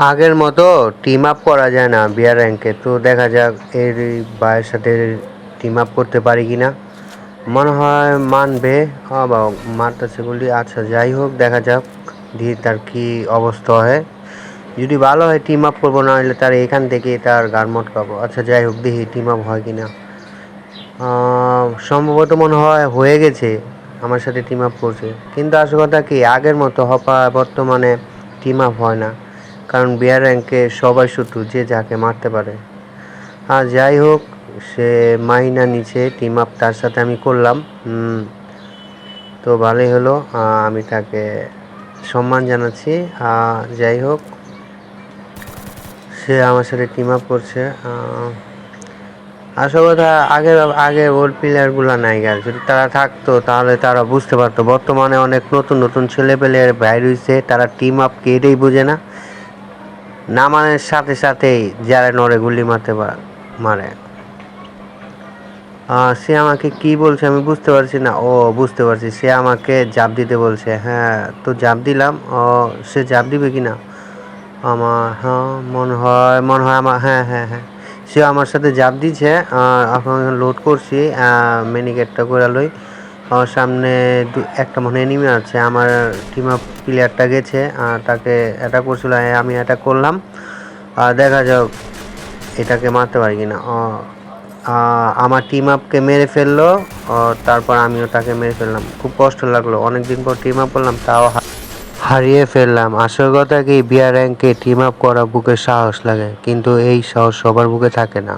আগের মতো team up করা যায় না বিয়ার র্যাঙ্কে। তো দেখা যাক এর ভাইয়ের সাথে টিম আপ করতে পারি কি না। মনে হয় মানবে। বা মারতেছে বলি, আচ্ছা যাই হোক দেখা যাক দিয়ে তার কি অবস্থা হয়। যদি ভালো হয় টিম আপ করবো, না হলে তার এখান থেকে তার গান মটকাবো। আচ্ছা যাই হোক দেখি টিম আপ হয় কি না। সম্ভবত মনে হয় হয়ে গেছে, আমার সাথে টিম আপ করছে। কিন্তু আসল কথা কি, আগের মতো হপা বর্তমানে টিম আপ হয় না, কারণ বিয়ার র্যাঙ্কে সবাই শত্রু, যে যাকে মারতে পারে। আর যাই হোক, সে মাইনা নিচে টিম আপ তার সাথে আমি করলাম। তো ভালোই হলো, আমি তাকে সম্মান জানাচ্ছি। যাই হোক, সে আমার সাথে টিম আপ করছে। আসল কথা, আগে ওর প্লেয়ারগুলো নাই গেল, যদি তারা থাকতো তাহলে তারা বুঝতে পারতো। বর্তমানে অনেক নতুন নতুন ছেলে পেলের বাইর হয়েছে, তারা টিম আপ কে এটাই বোঝে না। নামানের সাথে সাথেই যারা নড়ে গুলি মারে। সে আমাকে কি বলছে আমি বুঝতে পারছি না। ও বুঝতে পারছি, সে আমাকে জাপ দিতে বলছে। হ্যাঁ, তো জাপ দিলাম। সে জাপ দিবে কি না আমার, হ্যাঁ মনে হয় আমার, হ্যাঁ হ্যাঁ হ্যাঁ, সে আমার সাথে জাপ দিচ্ছে। এখন লোড করছি, মেনিকেটটা করে লই। আমার সামনে একটা মনে এনিমি আছে, আমার টিম আপ প্লেয়ারটা গেছে, তাকে অ্যাটাক করছিল, আমি অ্যাটাক করলাম। দেখা যাক এটাকে মারতে পারি কিনা। আমার টিম আপকে মেরে ফেললো। তারপর আমিও তাকে মেরে ফেললাম, খুব কষ্ট লাগলো, অনেকদিন পর টিম আপ করলাম তাও হারিয়ে ফেললাম। আসল কথা কি, বিয়ার র্যাঙ্কে টিম আপ করা বুকে সাহস লাগে, কিন্তু এই সাহস সবার বুকে থাকে না।